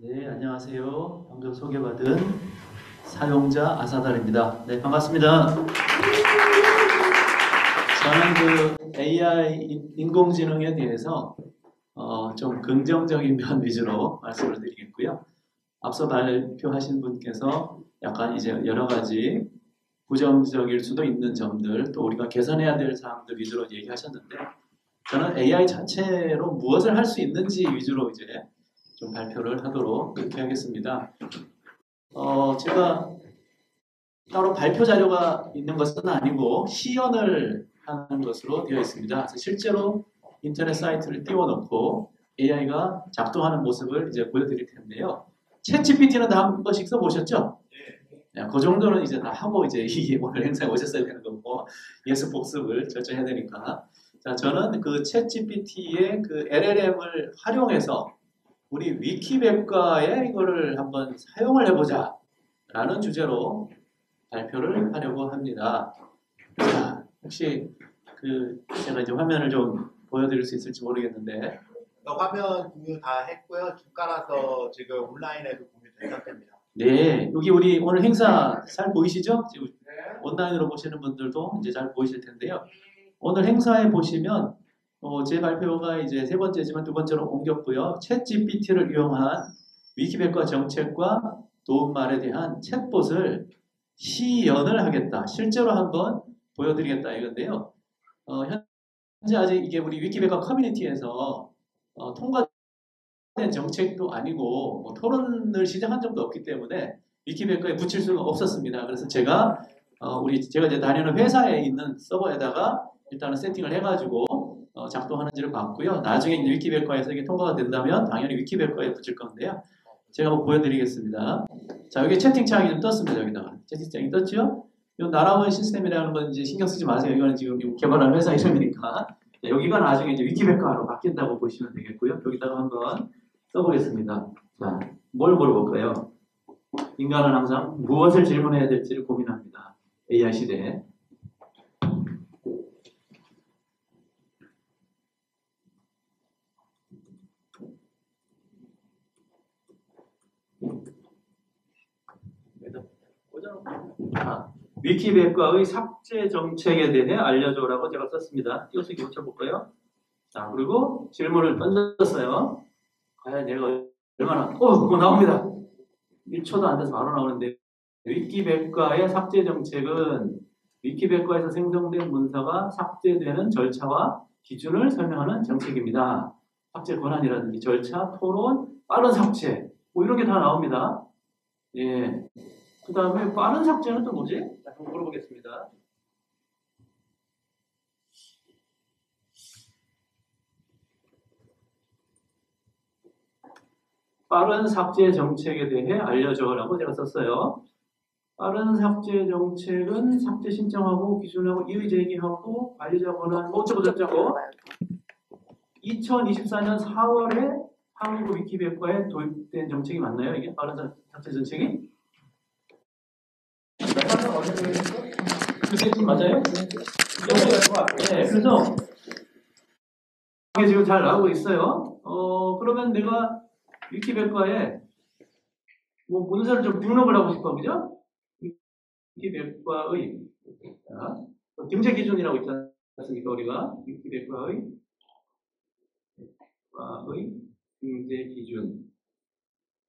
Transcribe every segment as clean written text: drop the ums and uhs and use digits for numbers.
네, 안녕하세요. 방금 소개받은 사용자 아사달입니다. 네, 반갑습니다. 저는 그 AI 인공지능에 대해서 좀 긍정적인 면 위주로 말씀을 드리겠고요. 앞서 발표하신 분께서 약간 이제 여러 가지 부정적일 수도 있는 점들, 또 우리가 개선해야 될 사항들 위주로 얘기하셨는데, 저는 AI 자체로 무엇을 할 수 있는지 위주로 이제 좀 발표를 하도록 그렇게 하겠습니다. 제가 따로 발표 자료가 있는 것은 아니고 시연을 하는 것으로 되어 있습니다. 그래서 실제로 인터넷 사이트를 띄워놓고 AI가 작동하는 모습을 이제 보여드릴 텐데요. 챗GPT는 다 한 번씩 써보셨죠? 네, 그 정도는 이제 다 하고 이제 이 오늘 행사에 오셨어야 되는 거고 예습 복습을 철저히 해야 되니까. 자, 저는 그 챗GPT의 그 LLM을 활용해서 우리 위키백과에 이거를 한번 사용을 해보자 라는 주제로 발표를 하려고 합니다. 자, 혹시 제가 이제 화면을 좀 보여드릴 수 있을지 모르겠는데 화면 공유 다 했고요. 주가라서 지금 온라인에도 공유된 상태입니다. 네, 여기 우리 오늘 행사 잘 보이시죠? 지금 온라인으로 보시는 분들도 이제 잘 보이실 텐데요. 오늘 행사에 보시면 제 발표가 이제 세 번째지만 두 번째로 옮겼고요. 챗 GPT를 이용한 위키백과 정책과 도움말에 대한 챗봇을 시연을 하겠다. 실제로 한번 보여드리겠다 이건데요. 현재 아직 이게 우리 위키백과 커뮤니티에서 통과된 정책도 아니고 뭐 토론을 시작한 적도 없기 때문에 위키백과에 붙일 수가 없었습니다. 그래서 제가 제가 이제 다니는 회사에 있는 서버에다가 일단은 세팅을 해가지고 작동하는지를 봤고요. 나중에 이제 위키백과에서 이게 통과가 된다면 당연히 위키백과에 붙일 건데요. 제가 한번 보여드리겠습니다. 자, 여기 채팅창이 좀 떴습니다. 여기다가 채팅창이 떴죠? 이 날아온 시스템이라는 건 이제 신경 쓰지 마세요. 이거는 지금 개발하는 회사 이름이니까. 자, 여기가 나중에 이제 위키백과로 바뀐다고 보시면 되겠고요. 여기다가 한번 써보겠습니다. 자, 뭘 물어볼까요? 인간은 항상 무엇을 질문해야 될지를 고민합니다. AI 시대에. 위키백과의 삭제 정책에 대해 알려줘라고 제가 썼습니다. 띄워쓰기 고쳐볼까요? 자, 그리고 질문을 던졌어요. 과연 얘가 얼마나, 그거 나옵니다. 1초도 안 돼서 바로 나오는데, 위키백과의 삭제 정책은 위키백과에서 생성된 문서가 삭제되는 절차와 기준을 설명하는 정책입니다. 삭제 권한이라든지 절차, 토론, 빠른 삭제, 뭐 이런 게 다 나옵니다. 예. 그 다음에 빠른 삭제는 또 뭐지? 한번 물어보겠습니다. 빠른 삭제 정책에 대해 알려줘라고 제가 썼어요. 빠른 삭제 정책은 삭제 신청하고 기준하고 이의 제기하고 관리자 권한 뭐 어쩌고저쩌고 2024년 4월에 한국 위키백과에 도입된 정책이 맞나요? 이게 빠른 삭제 정책이? 그게 맞아요? 네, 그래서 이게 지금 잘 나오고 있어요. 그러면 내가 위키백과에 뭐 문서를 좀 등록을 하고 싶어, 그죠? 위키백과의 등재 기준이라고 있지 않습니까? 우리가 위키백과의 등재 기준에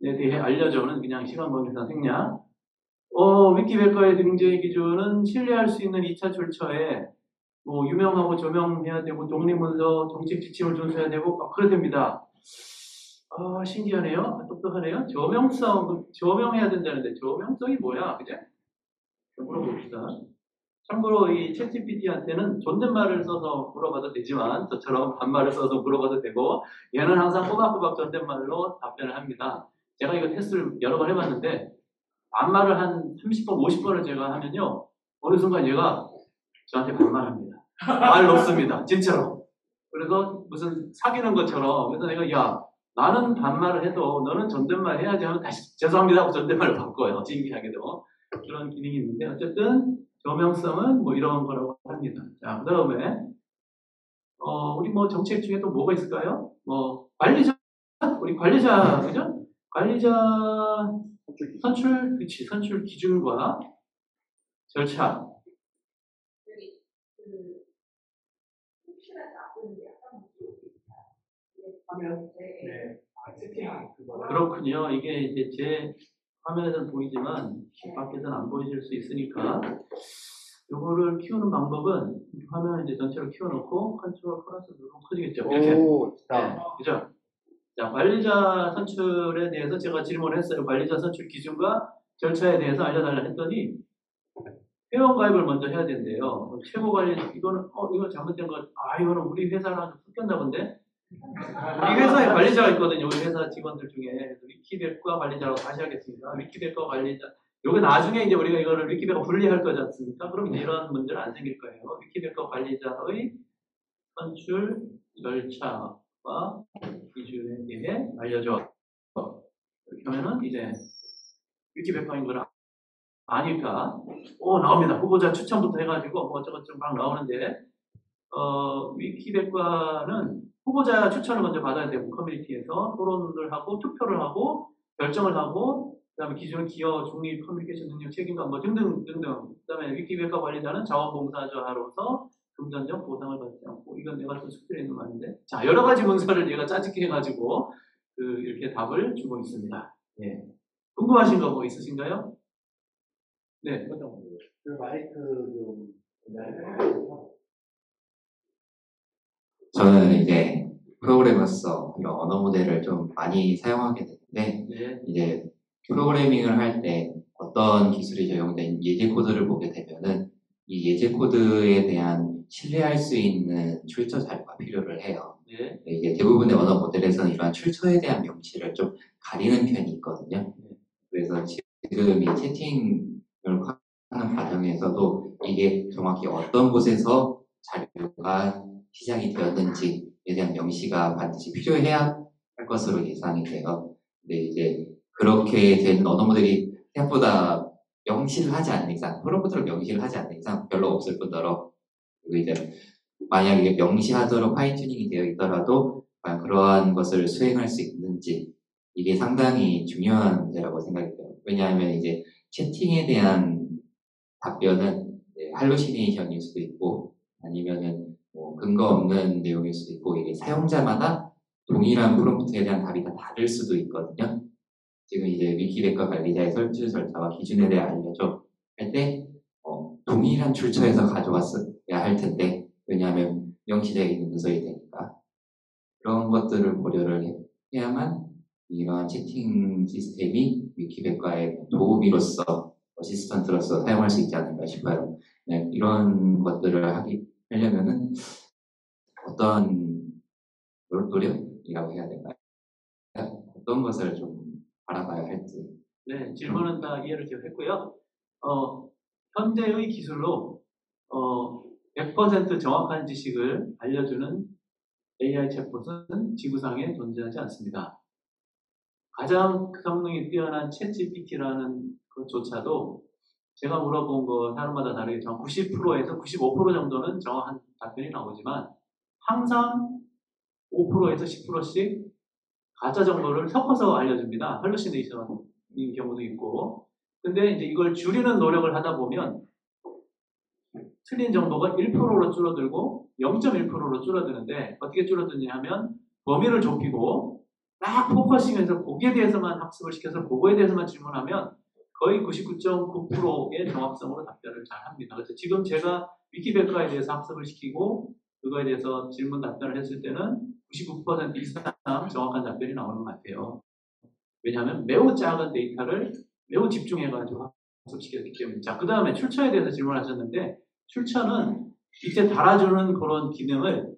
대해 알려줘는 그냥 시간 관계상 생략. 위키백과의 등재 기준은 신뢰할 수 있는 2차 출처에 뭐 유명하고 조명해야 되고 독립문서 정책 지침을 준수해야 되고 그렇답니다. 신기하네요. 똑똑하네요. 조명해야 된다는데 조명성이 뭐야, 그죠? 물어봅시다. 참고로 이 챗GPT한테는 존댓말을 써서 물어봐도 되지만 저처럼 반말을 써서 물어봐도 되고 얘는 항상 꼬박꼬박 존댓말로 답변을 합니다. 제가 이거 테스트를 여러 번 해봤는데 반말을 한 30번, 50번을 제가 하면요. 어느 순간 얘가 저한테 반말합니다. 말 놓습니다. 진짜로. 그래서 무슨 사귀는 것처럼 그래서 내가 야 나는 반말을 해도 너는 존댓말 해야지 하면 다시 죄송합니다 하고 존댓말을 바꿔요. 신기하게도. 그런 기능이 있는데 어쨌든 조명성은 뭐 이런 거라고 합니다. 자, 그 다음에 우리 뭐 정책 중에 또 뭐가 있을까요? 뭐 관리자, 우리 관리자, 그죠? 관리자 선출, 그치, 선출 기준과 절차. 그렇군요. 이게 이제 제 화면에서는 보이지만 밖에서는 안 보이실 수 있으니까 요거를 키우는 방법은 화면 이제 전체로 키워놓고 컨트롤 플러스 누르면 커지겠죠. 이렇게. 오, 네, 그죠? 자, 관리자 선출에 대해서 제가 질문했어요. 관리자 선출 기준과 절차에 대해서 알려달라 했더니 회원 가입을 먼저 해야 된대요. 최고 관리 이거는 이거 잘못된 거. 이거는 우리 회사랑 좀 섞였나 본데. 이 회사에 관리자가 있거든요. 우리 회사 직원들 중에 위키백과 관리자라고 다시 하겠습니다. 위키백과 관리자. 요게 나중에 이제 우리가 이거를 위키백과 분리할 거지 않습니까? 그럼 이제 이런 문제는 안 생길 거예요. 위키백과 관리자의 선출 절차와 기준에 대해 알려줘. 이렇게 하면은 이제 위키백과인 걸 아니까 나옵니다. 후보자 추천부터 해가지고 뭐 어쩌고저쩌고 막 나오는데 위키백과는 후보자 추천을 먼저 받아야 되고 커뮤니티에서 토론을 하고 투표를 하고 결정을 하고 그다음에 기존 기여 중립 커뮤니케이션 능력 책임감 뭐 등등 그다음에 위키백과 관리자는 자원봉사자로서 금전적 보상을 받지 않고 이건 내가 또 숙제에 있는 말인데 자 여러 가지 문서를 얘가 짜집게 해가지고 이렇게 답을 주고 있습니다. 예. 궁금하신 거 뭐 있으신가요? 네. 그 마이크 좀. 저는 이제 프로그래머로서 이런 언어 모델을 좀 많이 사용하게 되는데 네. 이제 프로그래밍을 할 때 어떤 기술이 적용된 예제 코드를 보게 되면은 이 예제 코드에 대한 신뢰할 수 있는 출처 자료가 필요를 해요. 네. 이제 대부분의 언어 모델에서는 이러한 출처에 대한 명시를 좀 가리는 편이 있거든요. 그래서 지금 이 채팅을 하는 과정에서도 이게 정확히 어떤 곳에서 자료가 시작이 되었는지에 대한 명시가 반드시 필요해야 할 것으로 예상이 돼요. 근데 이제 그렇게 된 언어 모델이 생각보다 명시를 하지 않는 이상, 프롬프트를 명시를 하지 않는 이상 별로 없을 뿐더러 그리고 이제 만약 이게 명시하도록 파인 튜닝이 되어 있더라도 과연 그러한 것을 수행할 수 있는지 이게 상당히 중요한 문제라고 생각이 돼요. 왜냐하면 이제 채팅에 대한 답변은 할루시네이션일 수도 있고 아니면은 뭐 근거 없는 내용일 수도 있고 이게 사용자마다 동일한 프롬프트에 대한 답이 다 다를 수도 있거든요. 지금 이제 위키백과 관리자의 설치 절차와 기준에 대해 알려줘 할 때 동일한 출처에서 가져왔어야 할 텐데 왜냐하면 명시되어 있는 문서이 되니까 그런 것들을 고려를 해야만 이러한 채팅 시스템이 위키백과의 도우미로서 어시스턴트로서 사용할 수 있지 않을까 싶어요. 네, 이런 것들을 하려면은 어떤 노력이라고 해야 될까요? 어떤 것을 좀 알아봐야 할지. 네, 질문은 다 이해를 했고요. 현대의 기술로 100% 정확한 지식을 알려주는 AI 챗봇은 지구상에 존재하지 않습니다. 가장 성능이 뛰어난 챗GPT라는 것조차도 제가 물어본 거 사람마다 다르겠지만 90%에서 95% 정도는 정확한 답변이 나오지만 항상 5%에서 10%씩 가짜 정보를 섞어서 알려줍니다. 할루시네이션인 경우도 있고. 근데 이제 이걸 줄이는 노력을 하다 보면 틀린 정보가 1%로 줄어들고 0.1%로 줄어드는데 어떻게 줄어드냐 하면 범위를 좁히고 딱 포커싱해서 거기에 대해서만 학습을 시켜서 그거에 대해서만 질문하면 거의 99.9%의 정확성으로 답변을 잘 합니다. 그래서 지금 제가 위키백과에 대해서 학습을 시키고 그거에 대해서 질문 답변을 했을 때는 99% 이상 정확한 답변이 나오는 것 같아요. 왜냐하면 매우 작은 데이터를 매우 집중해가지고 학습시켰기 때문에. 자, 그 다음에 출처에 대해서 질문하셨는데 출처는 밑에 달아주는 그런 기능을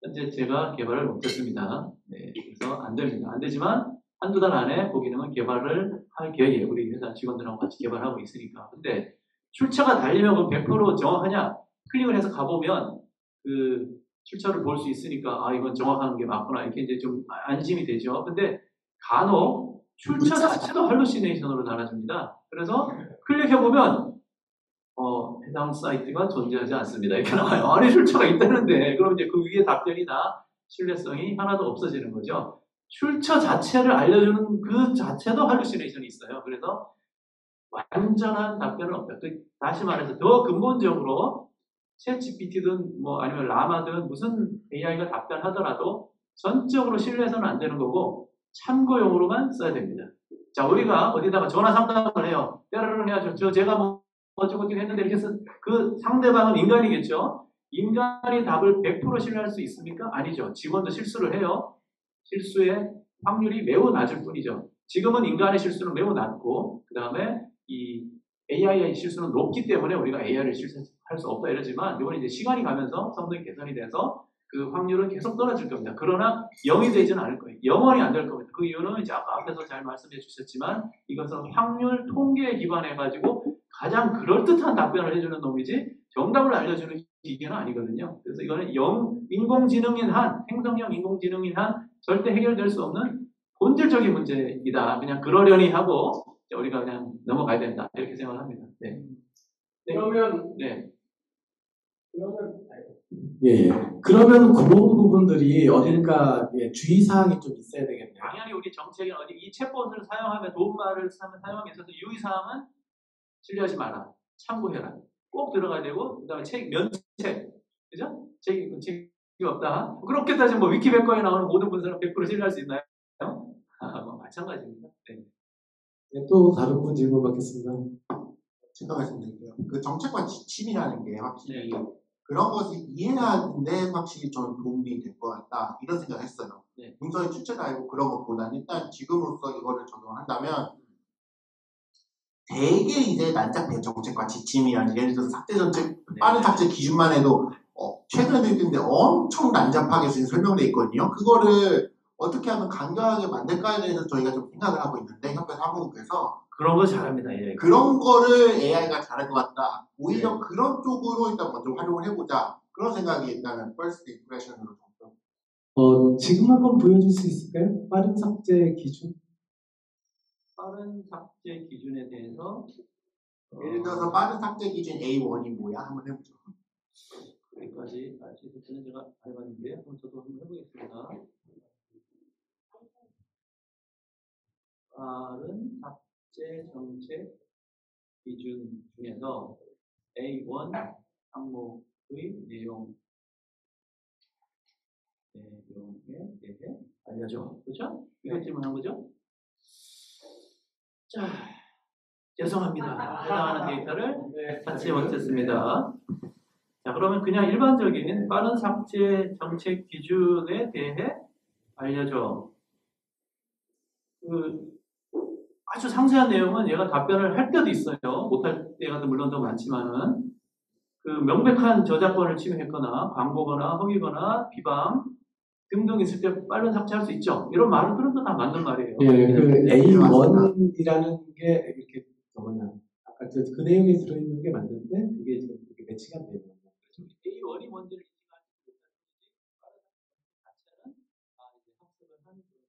현재 제가 개발을 못했습니다. 네, 그래서 안 됩니다. 안 되지만 한두 달 안에 그 기능은 개발을 할 계획이에요. 우리 회사 직원들하고 같이 개발하고 있으니까. 근데 출처가 달리면 그 100% 정확하냐? 클릭을 해서 가보면 그 출처를 볼 수 있으니까 이건 정확한 게 맞구나 이렇게 이제 좀 안심이 되죠. 근데 간혹 출처 자체도 할루시네이션으로 달아줍니다. 그래서 클릭해보면 해당 사이트가 존재하지 않습니다. 이렇게 나와요. 아니 출처가 있다는데 그럼 이제 그 위에 답변이 다 신뢰성이 하나도 없어지는 거죠. 출처 자체를 알려주는 그 자체도 할루시네이션이 있어요. 그래서 완전한 답변은 없다. 다시 말해서 더 근본적으로 챗GPT든 뭐 아니면 라마든 무슨 AI가 답변하더라도 전적으로 신뢰해서는 안 되는 거고 참고용으로만 써야 됩니다. 자, 우리가 어디다가 전화 상담을 해요. 때로는 해야죠. 제가 뭐 어쩌고 했는데 이렇게 해서 그 상대방은 인간이겠죠. 인간이 답을 100% 신뢰할 수 있습니까? 아니죠. 직원도 실수를 해요. 실수의 확률이 매우 낮을 뿐이죠. 지금은 인간의 실수는 매우 낮고 그 다음에 이 AI의 실수는 높기 때문에 우리가 AI를 실수할 수 없다 이러지만 이번에 이제 시간이 가면서 성능이 개선이 돼서 그 확률은 계속 떨어질 겁니다. 그러나 0이 되지는 않을 거예요. 영원히 안 될 겁니다. 그 이유는 이제 아까 앞에서 잘 말씀해 주셨지만 이것은 확률 통계에 기반해 가지고 가장 그럴듯한 답변을 해주는 놈이지 정답을 알려주는 기계는 아니거든요. 그래서 이거는 인공지능인 한 행성형 인공지능인 한 절대 해결될 수 없는 본질적인 문제이다. 그냥 그러려니 하고 우리가 그냥 넘어가야 된다. 이렇게 생각합니다. 네. 네. 그러면 네. 예. 그러면 그런 부분들이 어딜까 주의사항이 좀 있어야 되겠네요. 당연히 우리 정책에 어디 이 챗봇을 사용하면 도움말을 사용에 있어서 유의사항은 신뢰하지 마라. 참고해라. 꼭 들어가야 되고 그다음에 면책. 그죠? 책이 없다. 그렇게 따지면 뭐 위키백과에 나오는 모든 문서는 100% 신뢰할 수 있나요? 뭐 마찬가지입니다. 네. 네, 또 다른 분 질문 받겠습니다. 제가 말씀드릴게요. 그 정책과 지침이라는 게 확실히 네. 그런 것을 이해하는데 확실히 저는 도움이 될 것 같다 이런 생각을 했어요. 네. 문서의 출처를 알고 그런 것보다는 일단 지금으로서 이거를 적용한다면 되게 이제 난잡해 정책과 지침이라는 예를 들어서 삭제 정책 빠른 삭제 기준만 해도 최근에 있는데 엄청 난잡하게 지금 설명돼 있거든요. 그거를 어떻게 하면 간결하게 만들까에 대해서 저희가 좀 생각을 하고 있는데 협회 사무국에서 그런 거 잘합니다. 예. 그런 거를 AI가 잘할 것 같다. 오히려 그런 쪽으로 일단 먼저 활용을 해보자. 그런 생각이 일단은 first impression으로 좀. 지금 한번 보여줄 수 있을까요? 빠른 삭제 기준? 빠른 삭제 기준에 대해서 예를 들어서 빠른 삭제 기준 A1이 뭐야? 한번 해보죠. 여기까지 아시는 제가 알아봤는데 한번 저도 한번 해보겠습니다. 빠른 삭제 정책 기준 중에서 A1 항목의 내용에 대해 알려줘. 그렇죠? 이거 질문한 거죠? 자, 죄송합니다. 해당하는 데이터를 같이 못했습니다. 자, 그러면 그냥 일반적인 빠른 삭제 정책 기준에 대해 알려줘. 아주 상세한 내용은 얘가 답변을 할 때도 있어요. 못할 때가 물론 더 많지만은 명백한 저작권을 침해했거나 광고거나 허위거나 비방 등등 있을 때 빠른 삭제할 수 있죠. 이런 말들은 다 맞는 말이에요. 예, 그 A1이라는 게 이렇게 아까 그 내용이 들어있는 게 맞는데 그게 지금 이렇게 매치가 안 되는 거예요. A1이 뭔지를 인식하지 못하는 빠른 삭제 자체는 이제 학습을 하는 거고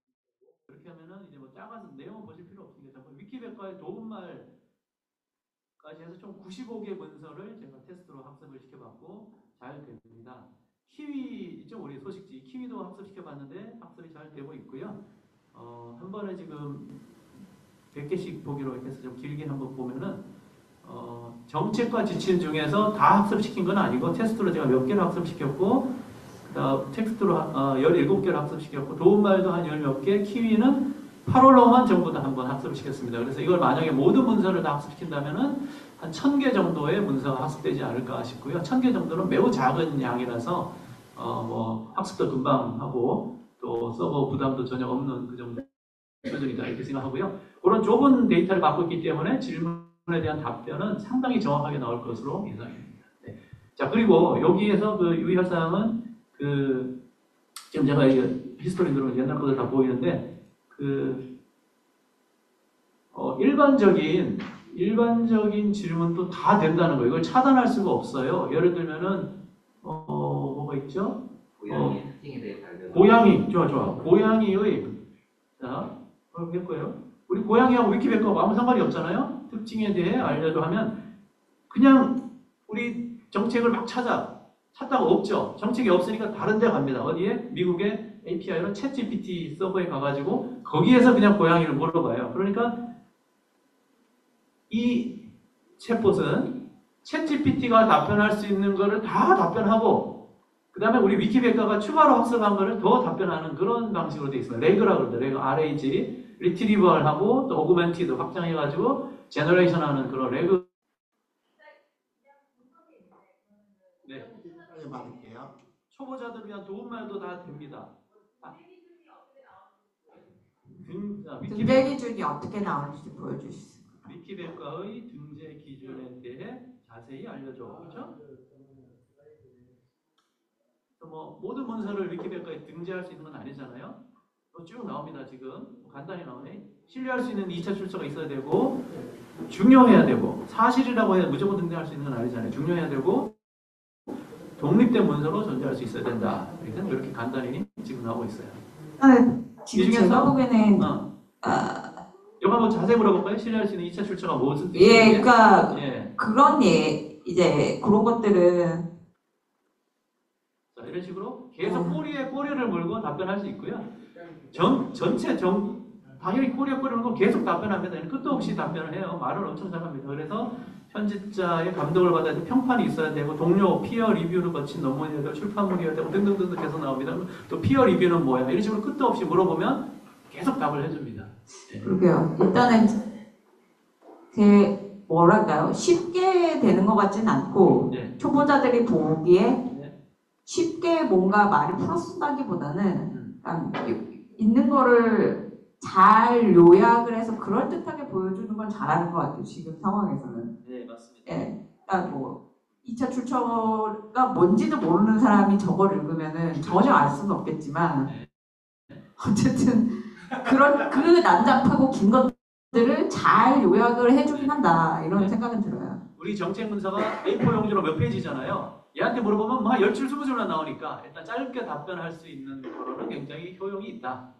그렇게 하면은 이제 뭐 작아서 내용은 보실 필요 없습니다. 위키백과의 도움말까지 해서 총 95개 문서를 제가 테스트로 학습을 시켜봤고 잘 됩니다. 키위 있죠? 우리 소식지 키위도 학습시켜봤는데 학습이 잘 되고 있고요. 한 번에 지금 100개씩 보기로 해서 좀 길게 한번 보면은 정책과 지침 중에서 다 학습시킨 건 아니고 테스트로 제가 몇 개를 학습시켰고 그다음 텍스트로 17개를 학습시켰고 도움말도 한 10몇 개, 키위는 8월로만 전부 다 한번 학습을 시켰습니다. 그래서 이걸 만약에 모든 문서를 다 학습시킨다면은 한 1000개 정도의 문서가 학습되지 않을까 싶고요. 1000개 정도는 매우 작은 양이라서 뭐 학습도 금방 하고 또 서버 부담도 전혀 없는 그 정도 수준이다 이렇게 생각하고요. 그런 좁은 데이터를 갖고 있기 때문에 질문에 대한 답변은 상당히 정확하게 나올 것으로 예상됩니다. 네. 자, 그리고 여기에서 그 유의할 사항은 지금 제가 히스토리 누르면 옛날 것들 다 보이는데 일반적인 질문도 다 된다는 거예요. 이걸 차단할 수가 없어요. 예를 들면은 뭐가 있죠? 고양이 특징에 대해 알려줘. 고양이 좋아. 고양이의 자, 할 거예요. 우리 고양이하고 위키백과하고 아무 상관이 없잖아요. 특징에 대해 알려줘 하면 그냥 우리 정책을 막 찾다가 없죠. 정책이 없으니까 다른 데 갑니다. 어디에? 미국의 API로 챗GPT 서버에 가가지고 거기에서 그냥 고양이를 물어봐요. 그러니까 이 챗봇은 챗GPT가 답변할 수 있는 거를 다 답변하고 그 다음에 우리 위키백과가 추가로 학습한 거를 더 답변하는 그런 방식으로 돼 있어요. 레그라고 그러죠. 레그, RAG, 리트리벌하고 또 오그멘티드 확장해가지고 제너레이션하는 그런 레그. 네. 빨리 받을게요. 초보자들 위한 도움말도 다 됩니다. 등재 기준이 어떻게 나오는지 보여주시죠. 위키백과의 등재 기준에 대해 자세히 알려줘. 그렇죠? 뭐 모든 문서를 위키백과에 등재할 수 있는 건 아니잖아요. 쭉 나옵니다. 지금 간단히 나오네. 신뢰할 수 있는 2차 출처가 있어야 되고 중요해야 되고 사실이라고 해서 무조건 등재할 수 있는 건 아니잖아요. 중요해야 되고 독립된 문서로 존재할 수 있어야 된다. 이렇게 간단히 지금 나오고 있어요. 지금 이 중에서 제가 보기에는 이거 한번 자세히 물어볼까요? 신뢰할 수 있는 2차 출처가 무슨 뜻이에요? 예, 그러니까 예. 그런 이제 그런 것들은 자, 이런 식으로 계속 꼬리에 꼬리를 물고 답변할 수 있고요. 당연히 꼬리에 꼬리를 물고 계속 답변합니다. 끝도 없이 답변을 해요. 말을 엄청 잘합니다. 그래서 편집자의 감독을 받아야 되고 평판이 있어야 되고 동료 피어 리뷰를 거친 논문이어야 되고 출판물이어야 되고 등등등등 계속 나옵니다. 또 피어 리뷰는 뭐야? 이런 식으로 끝도 없이 물어보면 계속 답을 해줍니다. 네. 그러게요. 일단은 뭐랄까요? 쉽게 되는 것 같지는 않고 네. 초보자들이 보기에 네. 쉽게 뭔가 말을 풀어쓴다기보다는 있는 거를 잘 요약을 해서 그럴듯하게 보여주는 건 잘하는 것 같아요. 지금 상황에서는. 네, 맞습니다. 예. 그러니까 뭐 2차 출처가 뭔지도 모르는 사람이 저걸 읽으면은 전혀 알 수는 없겠지만 어쨌든 그 난잡하고 긴 것들을 잘 요약을 해주긴 한다 이런 생각은 들어요. 우리 정책 문서가 A4 용지로 몇 페이지잖아요. 얘한테 물어보면 막 10줄 20줄만 나오니까 일단 짧게 답변할 수 있는 거로는 굉장히 효용이 있다.